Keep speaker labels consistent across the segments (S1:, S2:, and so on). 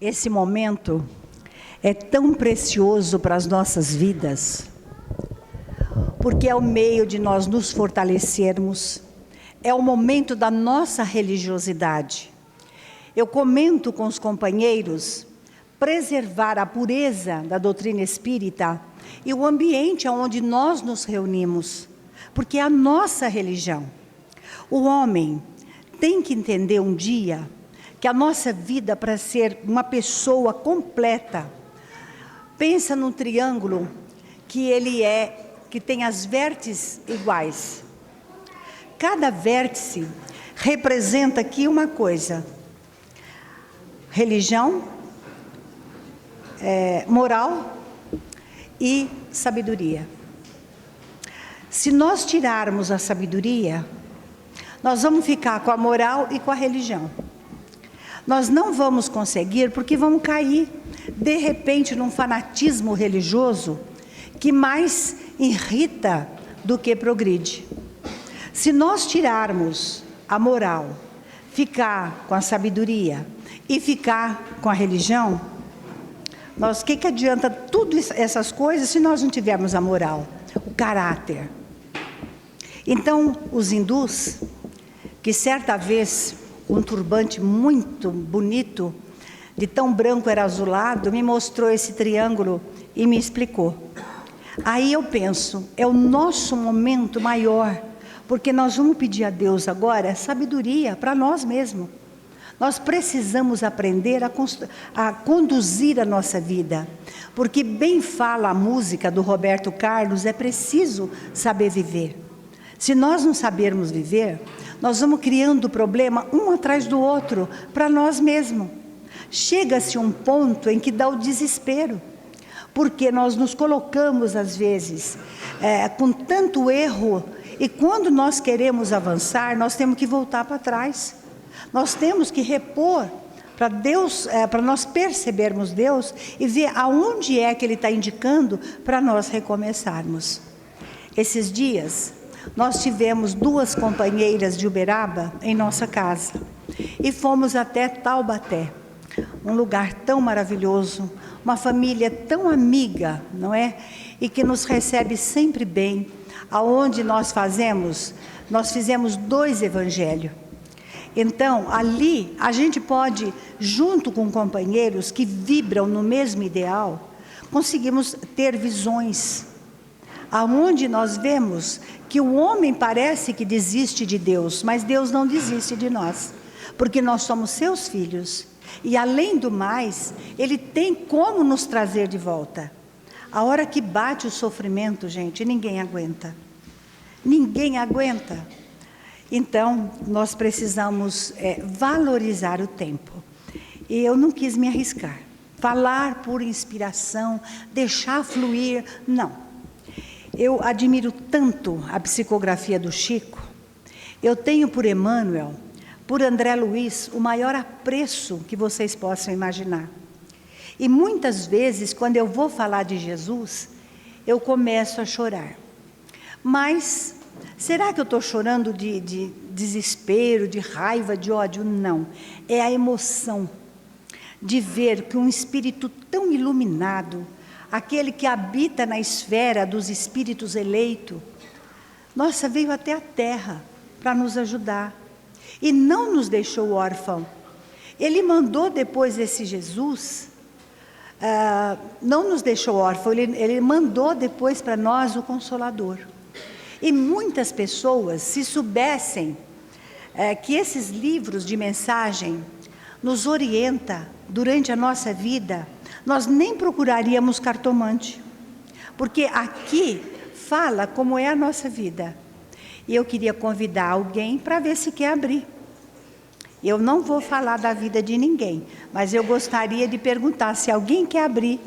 S1: Esse momento é tão precioso para as nossas vidas, porque é o meio de nós nos fortalecermos, é o momento da nossa religiosidade. Eu comento com os companheiros preservar a pureza da doutrina espírita e o ambiente onde nós nos reunimos, porque é a nossa religião. O homem tem que entender um dia que a nossa vida, para ser uma pessoa completa, pensa num triângulo que tem as vértices iguais. Cada vértice representa aqui uma coisa: religião, moral e sabedoria. Se nós tirarmos a sabedoria, nós vamos ficar com a moral e com a religião. Nós não vamos conseguir, porque vamos cair, de repente, num fanatismo religioso que mais irrita do que progride. Se nós tirarmos a moral, ficar com a sabedoria e ficar com a religião, o que adianta tudo essas coisas se nós não tivermos a moral, o caráter? Então, os hindus, que certa vez, um turbante muito bonito, de tão branco era azulado, me mostrou esse triângulo e me explicou. Aí eu penso, é o nosso momento maior, porque nós vamos pedir a Deus agora sabedoria para nós mesmos. Nós precisamos aprender a conduzir a nossa vida, porque bem fala a música do Roberto Carlos, é preciso saber viver. Se nós não sabermos viver, nós vamos criando problema um atrás do outro para nós mesmos. Chega-se um ponto em que dá o desespero, porque nós nos colocamos às vezes com tanto erro, e quando nós queremos avançar, nós temos que voltar para trás. Nós temos que repor para Deus, para nós percebermos Deus e ver aonde é que Ele está indicando para nós recomeçarmos. Esses dias nós tivemos 2 companheiras de Uberaba em nossa casa e fomos até Taubaté, um lugar tão maravilhoso, uma família tão amiga, não é? E que nos recebe sempre bem. Aonde nós fizemos 2 evangelhos. Então, ali, a gente pode, junto com companheiros que vibram no mesmo ideal, conseguimos ter visões, aonde nós vemos que o homem parece que desiste de Deus, mas Deus não desiste de nós, porque nós somos seus filhos, e além do mais, Ele tem como nos trazer de volta. A hora que bate o sofrimento, gente, ninguém aguenta. Ninguém aguenta. Então, nós precisamos valorizar o tempo. E eu não quis me arriscar. Falar por inspiração, deixar fluir, não. Eu admiro tanto a psicografia do Chico. Eu tenho por Emmanuel, por André Luiz, o maior apreço que vocês possam imaginar. E muitas vezes, quando eu vou falar de Jesus, eu começo a chorar. Mas, será que eu estou chorando de desespero, de raiva, de ódio? Não. É a emoção de ver que um espírito tão iluminado, aquele que habita na esfera dos espíritos eleitos, nossa, veio até a terra para nos ajudar. E não nos deixou órfão. Ele mandou depois esse Jesus, não nos deixou órfão, ele mandou depois para nós o Consolador. E muitas pessoas, se soubessem que esses livros de mensagem nos orientam durante a nossa vida, nós nem procuraríamos cartomante, porque aqui fala como é a nossa vida. E eu queria convidar alguém para ver se quer abrir. Eu não vou falar da vida de ninguém, mas eu gostaria de perguntar se alguém quer abrir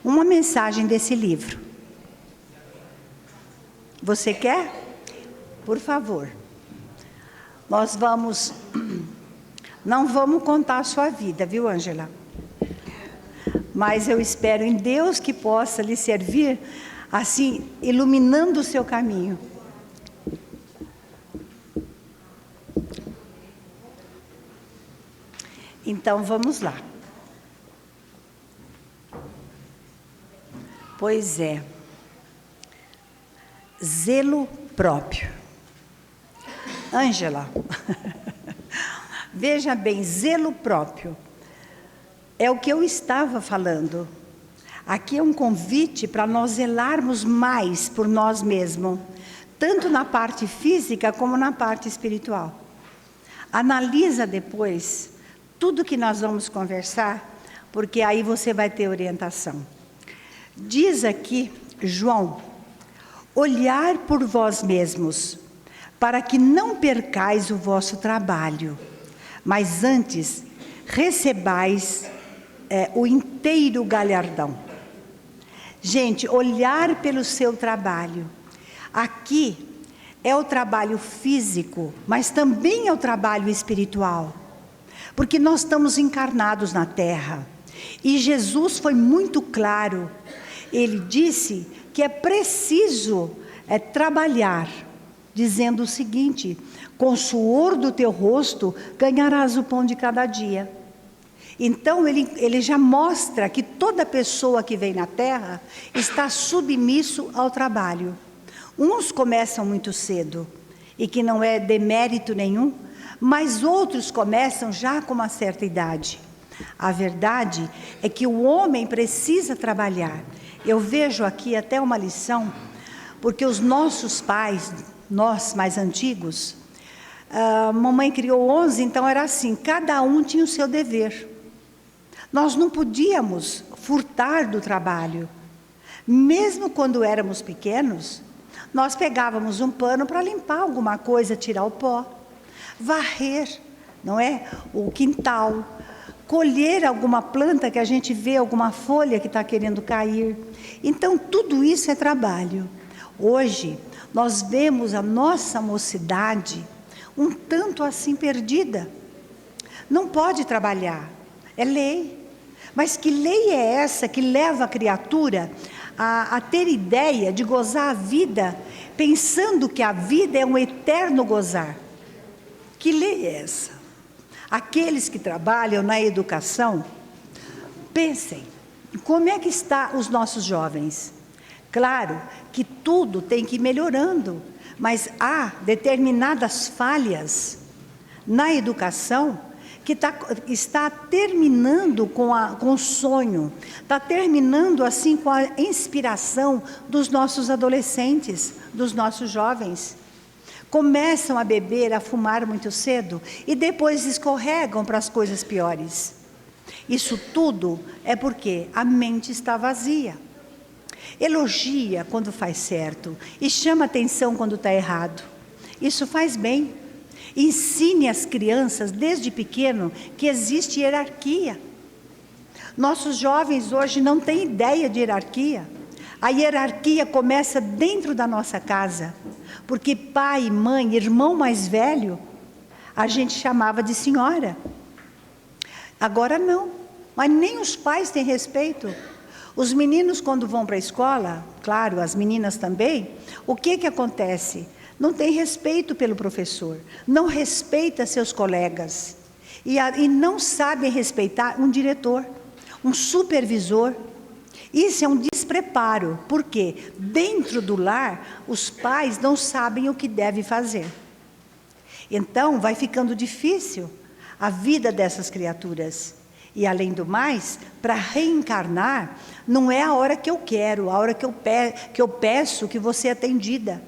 S1: uma mensagem desse livro. Você quer? Por favor. Nós não vamos contar a sua vida, viu, Ângela? Mas eu espero em Deus que possa lhe servir, assim, iluminando o seu caminho. Então, vamos lá. Pois é. Zelo próprio. Ângela, veja bem, zelo próprio. É o que eu estava falando. Aqui é um convite para nós zelarmos mais por nós mesmos, tanto na parte física como na parte espiritual. Analisa depois tudo que nós vamos conversar, porque aí você vai ter orientação. Diz aqui, João, olhar por vós mesmos, para que não percais o vosso trabalho, mas antes recebais o inteiro galardão. Gente, olhar pelo seu trabalho. Aqui é o trabalho físico, mas também é o trabalho espiritual. Porque nós estamos encarnados na Terra. E Jesus foi muito claro. Ele disse que é preciso trabalhar, dizendo o seguinte: com o suor do teu rosto ganharás o pão de cada dia. Então ele já mostra que toda pessoa que vem na Terra está submisso ao trabalho. Uns começam muito cedo, e que não é demérito nenhum, mas outros começam já com uma certa idade. A verdade é que o homem precisa trabalhar. Eu vejo aqui até uma lição, porque os nossos pais, nós mais antigos, mamãe criou 11, então era assim, cada um tinha o seu dever. Nós não podíamos furtar do trabalho. Mesmo quando éramos pequenos, nós pegávamos um pano para limpar alguma coisa, tirar o pó, varrer, não é? O quintal, colher alguma planta que a gente vê, alguma folha que está querendo cair. Então, tudo isso é trabalho. Hoje, nós vemos a nossa mocidade um tanto assim perdida. Não pode trabalhar, é lei. Mas que lei é essa que leva a criatura a ter ideia de gozar a vida, pensando que a vida é um eterno gozar? Que lei é essa? Aqueles que trabalham na educação, pensem, como é que estão os nossos jovens? Claro que tudo tem que ir melhorando, mas há determinadas falhas na educação que está terminando com o sonho, está terminando assim com a inspiração dos nossos adolescentes, dos nossos jovens. Começam a beber, a fumar muito cedo e depois escorregam para as coisas piores. Isso tudo é porque a mente está vazia. Elogia quando faz certo e chama atenção quando está errado. Isso faz bem. Ensine as crianças desde pequeno que existe hierarquia. Nossos jovens hoje não têm ideia de hierarquia. A hierarquia começa dentro da nossa casa, porque pai, mãe, irmão mais velho, a gente chamava de senhora. Agora não, mas nem os pais têm respeito. Os meninos, quando vão para a escola, claro, as meninas também, o que acontece? Não tem respeito pelo professor, não respeita seus colegas e não sabem respeitar um diretor, um supervisor. Isso é um despreparo, porque dentro do lar os pais não sabem o que devem fazer. Então vai ficando difícil a vida dessas criaturas. E além do mais, para reencarnar, não é a hora que eu quero, a hora que eu peço que você é atendida.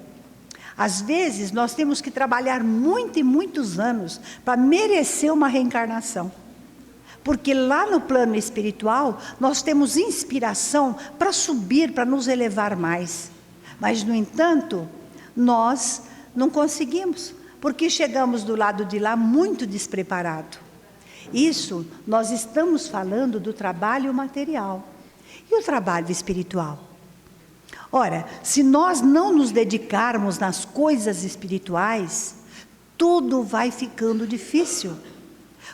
S1: Às vezes, nós temos que trabalhar muito e muitos anos para merecer uma reencarnação. Porque lá no plano espiritual, nós temos inspiração para subir, para nos elevar mais. Mas, no entanto, nós não conseguimos, porque chegamos do lado de lá muito despreparado. Isso, nós estamos falando do trabalho material. E o trabalho espiritual? Ora, se nós não nos dedicarmos nas coisas espirituais, tudo vai ficando difícil,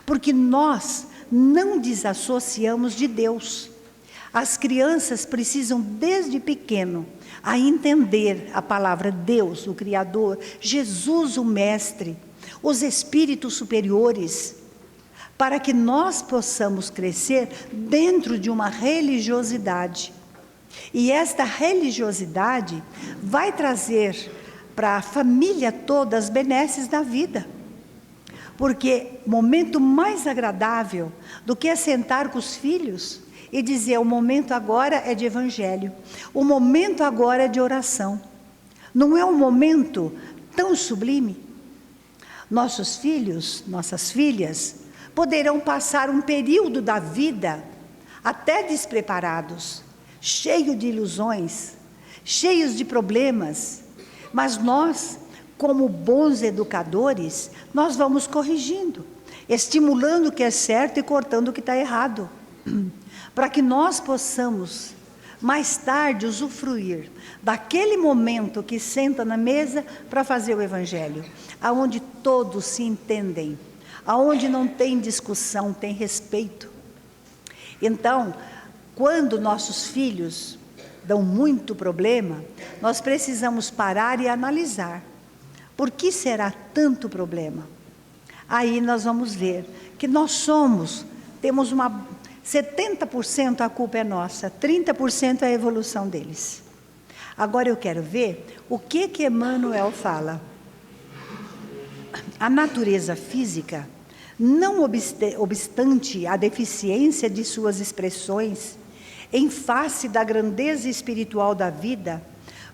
S1: porque nós não desassociamos de Deus. As crianças precisam desde pequeno a entender a palavra Deus, o Criador, Jesus, o Mestre, os espíritos superiores, para que nós possamos crescer dentro de uma religiosidade. E esta religiosidade vai trazer para a família toda as benesses da vida. Porque momento mais agradável do que sentar com os filhos e dizer: o momento agora é de evangelho, o momento agora é de oração. Não é um momento tão sublime? Nossos filhos, nossas filhas, poderão passar um período da vida até despreparados, cheios de ilusões, cheios de problemas, mas nós, como bons educadores, nós vamos corrigindo, estimulando o que é certo e cortando o que está errado, para que nós possamos, mais tarde, usufruir daquele momento que senta na mesa para fazer o evangelho, aonde todos se entendem, aonde não tem discussão, tem respeito. Então, quando nossos filhos dão muito problema, nós precisamos parar e analisar. Por que será tanto problema? Aí nós vamos ver que nós temos 70% a culpa é nossa, 30% é a evolução deles. Agora eu quero ver o que Emmanuel fala. A natureza física, não obstante a deficiência de suas expressões, em face da grandeza espiritual da vida,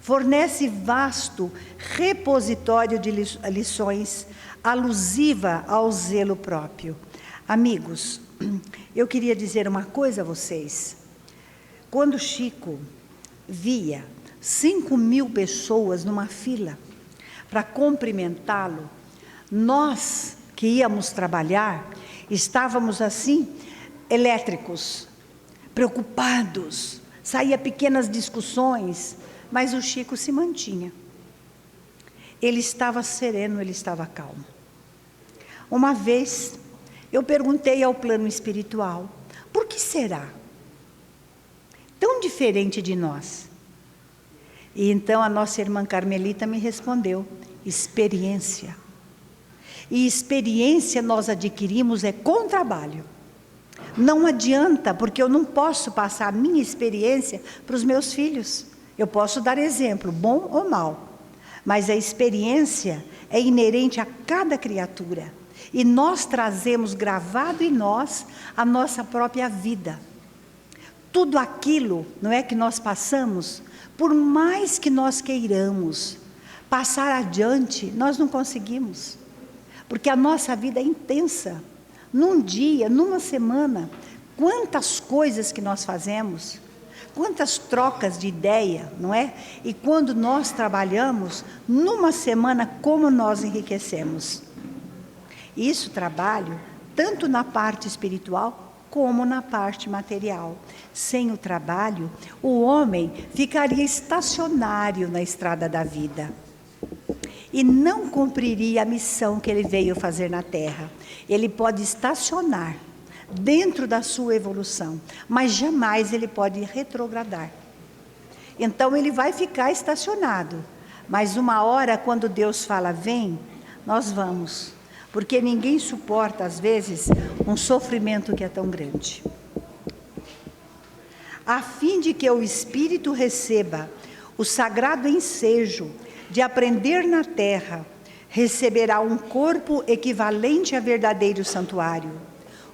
S1: fornece vasto repositório de lições alusiva ao zelo próprio. Amigos, eu queria dizer uma coisa a vocês. Quando Chico via 5.000 pessoas numa fila para cumprimentá-lo, nós que íamos trabalhar, estávamos assim, elétricos, preocupados, saía pequenas discussões, mas o Chico se mantinha. Ele estava sereno, ele estava calmo. Uma vez, eu perguntei ao plano espiritual: por que será tão diferente de nós? E então a nossa irmã Carmelita me respondeu: experiência. E experiência nós adquirimos com trabalho. Não adianta, porque eu não posso passar a minha experiência para os meus filhos. Eu posso dar exemplo, bom ou mau, mas a experiência é inerente a cada criatura. E nós trazemos gravado em nós a nossa própria vida. Tudo aquilo, não é, que nós passamos, por mais que nós queiramos passar adiante, nós não conseguimos. Porque a nossa vida é intensa. Num dia, numa semana, quantas coisas que nós fazemos, quantas trocas de ideia, não é? E quando nós trabalhamos, numa semana, como nós enriquecemos. Isso trabalho tanto na parte espiritual como na parte material. Sem o trabalho, o homem ficaria estacionário na estrada da vida e não cumpriria a missão que ele veio fazer na Terra. Ele pode estacionar dentro da sua evolução, mas jamais ele pode retrogradar. Então ele vai ficar estacionado, mas uma hora, quando Deus fala vem, nós vamos, porque ninguém suporta às vezes um sofrimento que é tão grande. A fim de que o espírito receba o sagrado ensejo de aprender na terra, receberá um corpo equivalente a verdadeiro santuário.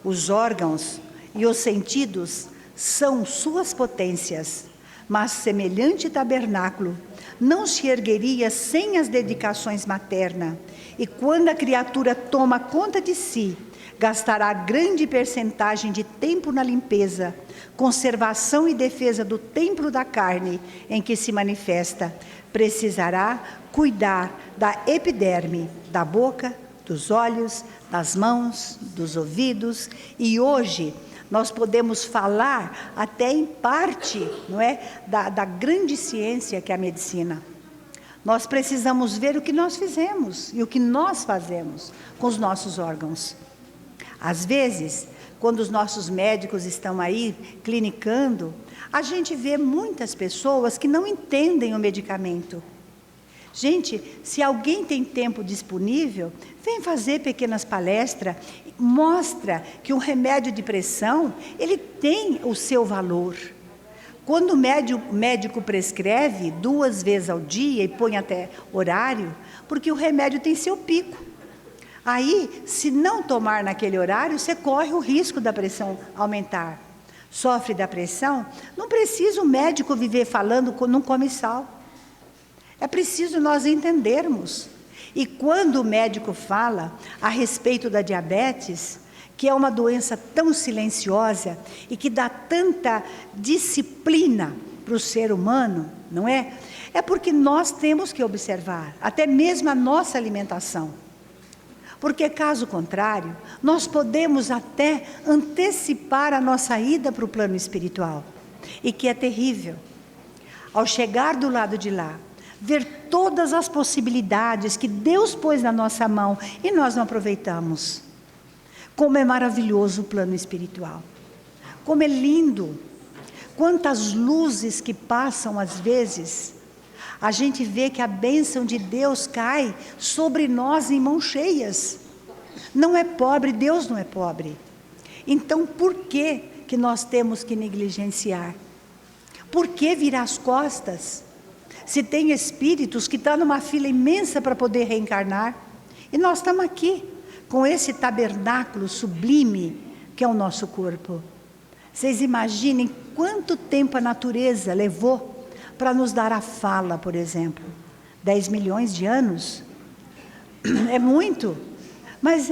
S1: Os órgãos e os sentidos são suas potências, mas semelhante tabernáculo não se ergueria sem as dedicações maternas, e quando a criatura toma conta de si, gastará grande percentagem de tempo na limpeza, conservação e defesa do templo da carne em que se manifesta. Precisará cuidar da epiderme, da boca, dos olhos, das mãos, dos ouvidos, e hoje nós podemos falar até em parte, não é, da grande ciência que é a medicina. Nós precisamos ver o que nós fizemos e o que nós fazemos com os nossos órgãos. Às vezes, quando os nossos médicos estão aí clinicando, a gente vê muitas pessoas que não entendem o medicamento. Gente, se alguém tem tempo disponível, vem fazer pequenas palestras, mostra que um remédio de pressão, ele tem o seu valor. Quando o médico prescreve 2 vezes ao dia e põe até horário, porque o remédio tem seu pico. Aí, se não tomar naquele horário, você corre o risco da pressão aumentar. Sofre da pressão, não precisa o médico viver falando não come sal. É preciso nós entendermos. E quando o médico fala a respeito da diabetes, que é uma doença tão silenciosa e que dá tanta disciplina para o ser humano, não é? É porque nós temos que observar, até mesmo a nossa alimentação. Porque, caso contrário, nós podemos até antecipar a nossa ida para o plano espiritual. E que é terrível. Ao chegar do lado de lá, ver todas as possibilidades que Deus pôs na nossa mão e nós não aproveitamos. Como é maravilhoso o plano espiritual. Como é lindo. Quantas luzes que passam às vezes. A gente vê que a bênção de Deus cai sobre nós em mãos cheias. Não é pobre, Deus não é pobre. Então, por que nós temos que negligenciar? Por que virar as costas? Se tem espíritos que estão numa fila imensa para poder reencarnar, e nós estamos aqui, com esse tabernáculo sublime que é o nosso corpo. Vocês imaginem quanto tempo a natureza levou para nos dar a fala, por exemplo. 10 milhões de anos? É muito, mas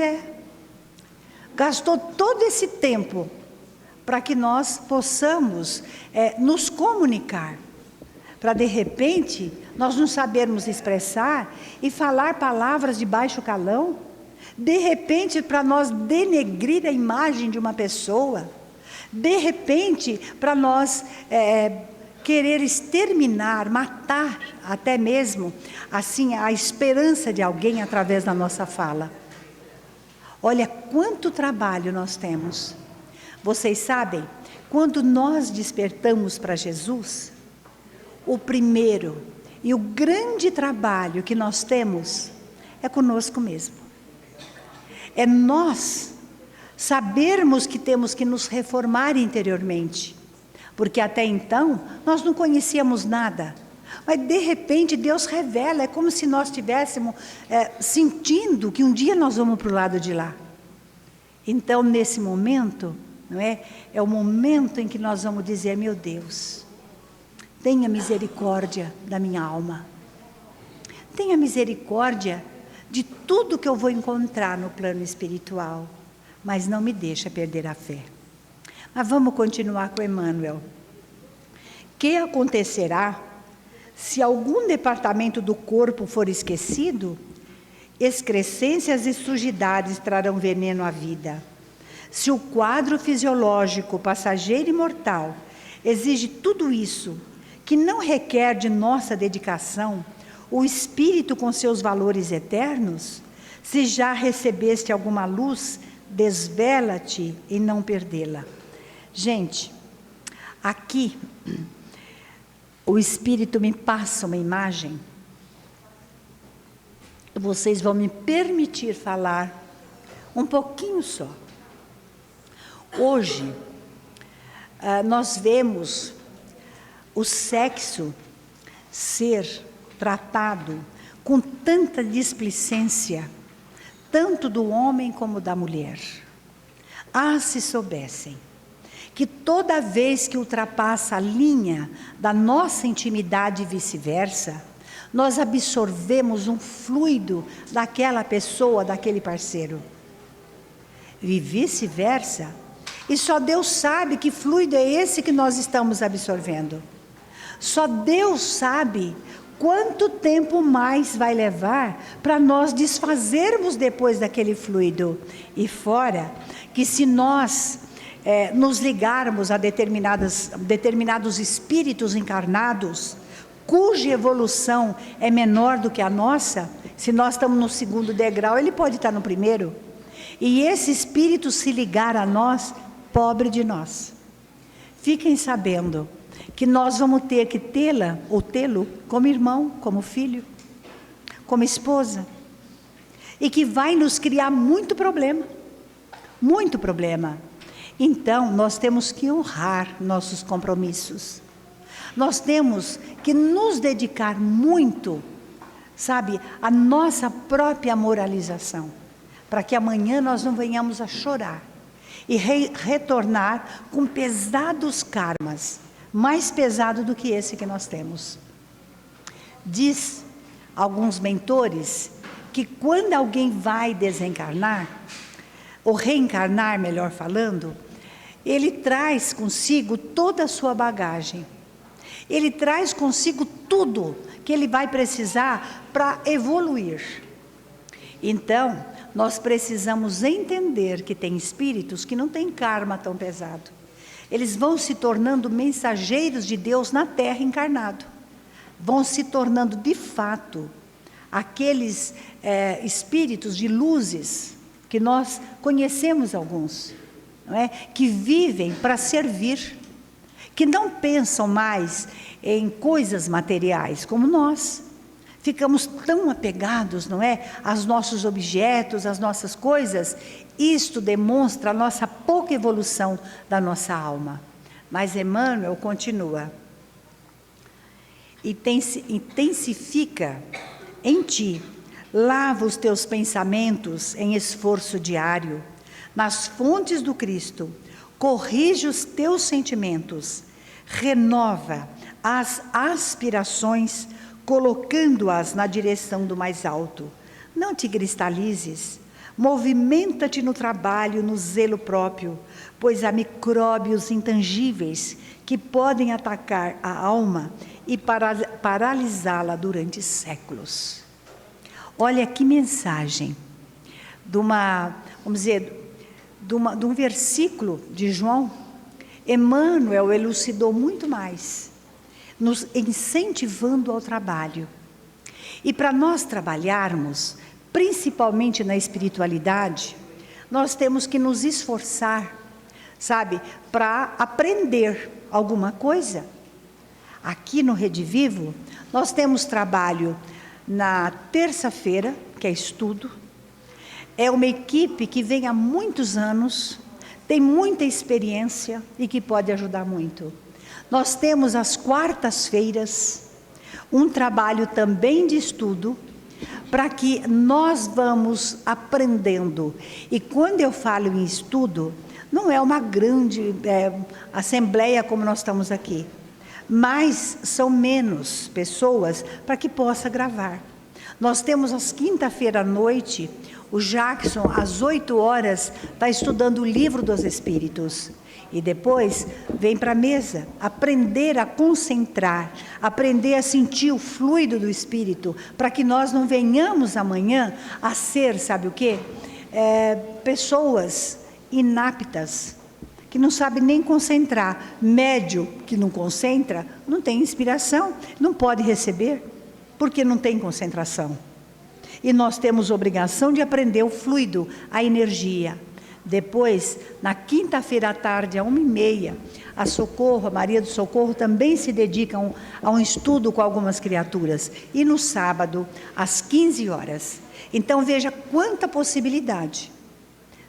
S1: gastou todo esse tempo para que nós possamos nos comunicar. Para de repente, nós não sabermos expressar e falar palavras de baixo calão. De repente, para nós denegrir a imagem de uma pessoa. De repente, para nós querer exterminar, matar até mesmo, assim, a esperança de alguém através da nossa fala. Olha quanto trabalho nós temos. Vocês sabem, quando nós despertamos para Jesus, o primeiro e o grande trabalho que nós temos é conosco mesmo. É nós sabermos que temos que nos reformar interiormente. Porque até então, nós não conhecíamos nada. Mas de repente Deus revela, é como se nós estivéssemos sentindo que um dia nós vamos para o lado de lá. Então, nesse momento, não é? É o momento em que nós vamos dizer, meu Deus, tenha misericórdia da minha alma. Tenha misericórdia de tudo que eu vou encontrar no plano espiritual. Mas não me deixa perder a fé. Mas vamos continuar com Emmanuel. Que acontecerá se algum departamento do corpo for esquecido? Excrescências e sujidades trarão veneno à vida. Se o quadro fisiológico, passageiro e mortal, exige tudo isso, que não requer de nossa dedicação, o espírito com seus valores eternos, se já recebeste alguma luz, desvela-te e não perdê-la. Gente, aqui o Espírito me passa uma imagem. Vocês vão me permitir falar um pouquinho só. Hoje, nós vemos o sexo ser tratado com tanta displicência, tanto do homem como da mulher. Se soubessem que toda vez que ultrapassa a linha da nossa intimidade e vice-versa, nós absorvemos um fluido daquela pessoa, daquele parceiro. E vice-versa. E só Deus sabe que fluido é esse que nós estamos absorvendo. Só Deus sabe quanto tempo mais vai levar para nós desfazermos depois daquele fluido. E fora que se nós nos ligarmos a determinados espíritos encarnados, cuja evolução é menor do que a nossa, se nós estamos no 2º degrau, ele pode estar no 1º. E esse espírito se ligar a nós, pobre de nós. Fiquem sabendo que nós vamos ter que tê-la ou tê-lo como irmão, como filho, como esposa. E que vai nos criar muito problema. Muito problema. Então, nós temos que honrar nossos compromissos. Nós temos que nos dedicar muito, sabe, à nossa própria moralização, para que amanhã nós não venhamos a chorar e retornar com pesados karmas, mais pesado do que esse que nós temos. Diz alguns mentores que quando alguém vai desencarnar, ou reencarnar, melhor falando, ele traz consigo toda a sua bagagem. Ele traz consigo tudo que ele vai precisar para evoluir. Então, nós precisamos entender que tem espíritos que não têm karma tão pesado. Eles vão se tornando mensageiros de Deus na Terra encarnado. Vão se tornando, de fato, aqueles espíritos de luzes, que nós conhecemos alguns, não é? Que vivem para servir, que não pensam mais em coisas materiais como nós. Ficamos tão apegados, não é, aos nossos objetos, às nossas coisas. Isto demonstra a nossa pouca evolução da nossa alma. Mas Emmanuel continua: intensifica em ti, lava os teus pensamentos em esforço diário, nas fontes do Cristo, corrige os teus sentimentos, renova as aspirações, colocando-as na direção do mais alto. Não te cristalizes, movimenta-te no trabalho, no zelo próprio, pois há micróbios intangíveis que podem atacar a alma e paralisá-la durante séculos. Olha que mensagem de um versículo de João. Emmanuel elucidou muito mais, nos incentivando ao trabalho. E para nós trabalharmos, principalmente na espiritualidade, nós temos que nos esforçar, sabe, para aprender alguma coisa. Aqui no Rede Vivo, nós temos trabalho na terça-feira, que é estudo. É uma equipe que vem há muitos anos, tem muita experiência e que pode ajudar muito. Nós temos às quartas-feiras um trabalho também de estudo, para que nós vamos aprendendo. E quando eu falo em estudo, não é uma grande assembleia como nós estamos aqui, mas são menos pessoas para que possa gravar. Nós temos às quinta-feira à noite, o Jackson, às 8 horas, está estudando o Livro dos Espíritos. E depois vem para a mesa, aprender a concentrar, aprender a sentir o fluido do Espírito, para que nós não venhamos amanhã a ser, sabe o quê? Pessoas inaptas, que não sabem nem concentrar. Médio que não concentra, não tem inspiração, não pode receber, porque não tem concentração. E nós temos obrigação de aprender o fluido, a energia. Depois, na quinta-feira à tarde, às 1h30, a Socorro, a Maria do Socorro, também se dedicam a um estudo com algumas criaturas. E no sábado, às 15 horas. Então, veja quanta possibilidade.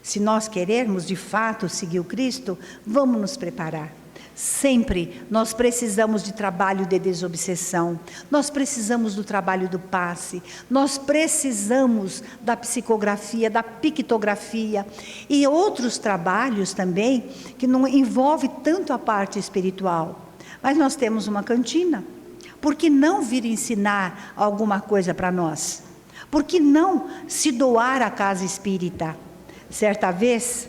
S1: Se nós querermos, de fato, seguir o Cristo, vamos nos preparar. Sempre nós precisamos de trabalho de desobsessão, nós precisamos do trabalho do passe, nós precisamos da psicografia, da pictografia e outros trabalhos também que não envolve tanto a parte espiritual. Mas nós temos uma cantina. Por que não vir ensinar alguma coisa para nós? Por que não se doar à casa espírita? Certa vez,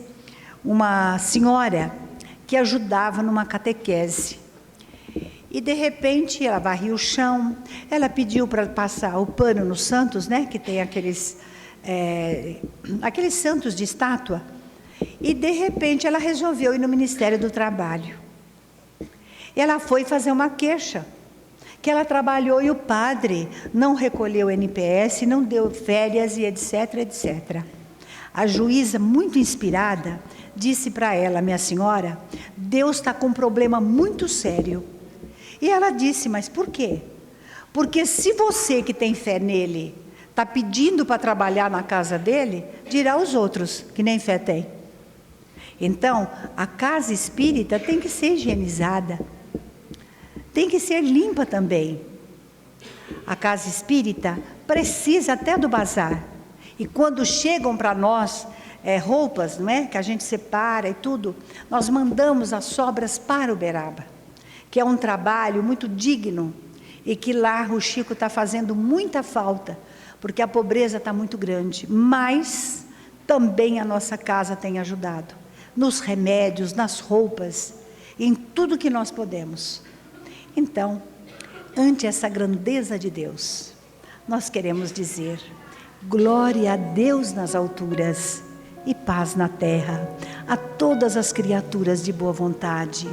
S1: uma senhora que ajudava numa catequese. E de repente ela varria o chão, ela pediu para passar o pano nos santos, né, que tem aqueles santos de estátua. E de repente ela resolveu ir no Ministério do Trabalho. Ela foi fazer uma queixa, que ela trabalhou e o padre não recolheu o NPS, não deu férias e etc, etc. A juíza, muito inspirada, disse para ela: minha senhora, Deus está com um problema muito sério. E ela disse: mas por quê? Porque se você que tem fé nele está pedindo para trabalhar na casa dele, dirá aos outros que nem fé tem. Então, a casa espírita tem que ser higienizada. tem que ser limpa também. A casa espírita precisa até do bazar. E quando chegam para nós roupas, não é? Que a gente separa e tudo, nós mandamos as sobras para Uberaba, que é um trabalho muito digno e que lá o Chico está fazendo muita falta, porque a pobreza está muito grande, mas também a nossa casa tem ajudado, nos remédios, nas roupas, em tudo que nós podemos. Então, ante essa grandeza de Deus, nós queremos dizer: glória a Deus nas alturas e paz na terra, a todas as criaturas de boa vontade.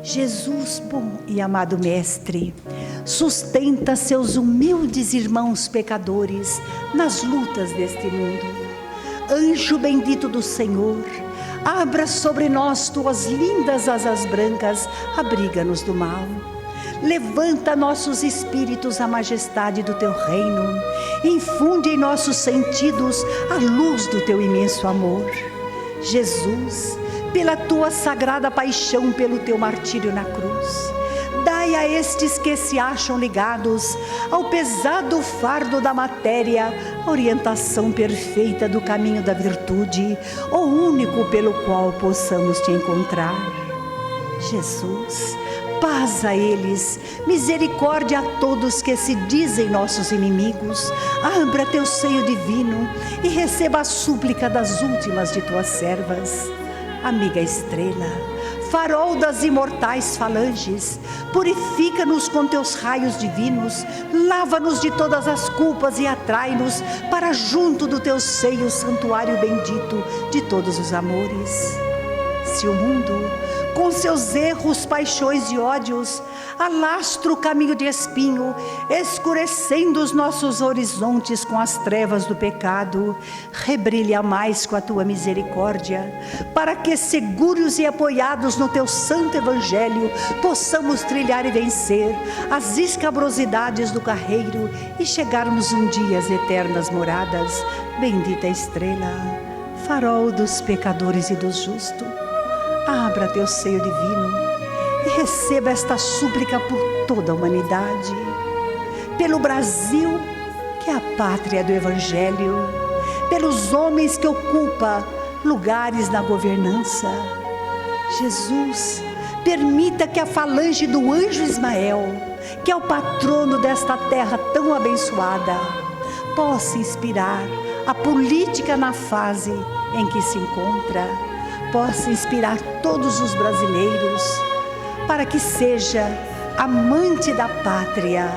S1: Jesus, bom e amado Mestre, sustenta seus humildes irmãos pecadores nas lutas deste mundo. Anjo bendito do Senhor, abra sobre nós tuas lindas asas brancas, abriga-nos do mal. Levanta nossos espíritos à majestade do teu reino, infunde em nossos sentidos a luz do teu imenso amor. Jesus, pela tua sagrada paixão, pelo teu martírio na cruz, dai a estes que se acham ligados ao pesado fardo da matéria a orientação perfeita do caminho da virtude, o único pelo qual possamos te encontrar. Jesus, paz a eles, misericórdia a todos que se dizem nossos inimigos. Abra teu seio divino e receba a súplica das últimas de tuas servas. Amiga estrela, farol das imortais falanges, purifica-nos com teus raios divinos, lava-nos de todas as culpas e atrai-nos para junto do teu seio, santuário bendito de todos os amores. Se o mundo, com seus erros, paixões e ódios, alastra o caminho de espinho, escurecendo os nossos horizontes com as trevas do pecado, rebrilha mais com a tua misericórdia, para que, seguros e apoiados no teu santo evangelho, possamos trilhar e vencer as escabrosidades do carreiro e chegarmos um dia às eternas moradas. Bendita estrela, farol dos pecadores e dos justos, abra teu seio divino e receba esta súplica por toda a humanidade, pelo Brasil, que é a pátria do Evangelho, pelos homens que ocupam lugares na governança. Jesus, permita que a falange do anjo Ismael, que é o patrono desta terra tão abençoada, possa inspirar a política na fase em que se encontra, possa inspirar todos os brasileiros, para que seja amante da pátria,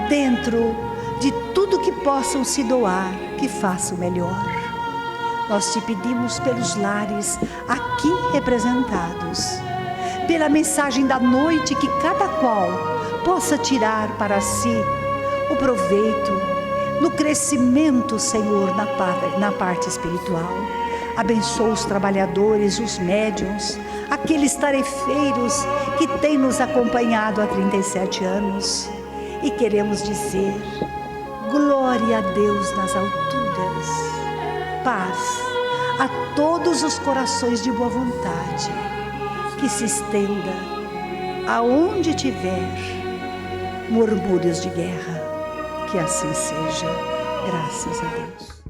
S1: dentro de tudo que possam se doar, que faça o melhor. Nós te pedimos pelos lares aqui representados, pela mensagem da noite, que cada qual possa tirar para si o proveito, no crescimento, Senhor, na parte espiritual. Abençoa os trabalhadores, os médiuns, aqueles tarefeiros que têm nos acompanhado há 37 anos. E queremos dizer: glória a Deus nas alturas, paz a todos os corações de boa vontade, que se estenda aonde tiver murmúrios de guerra. Que assim seja, graças a Deus.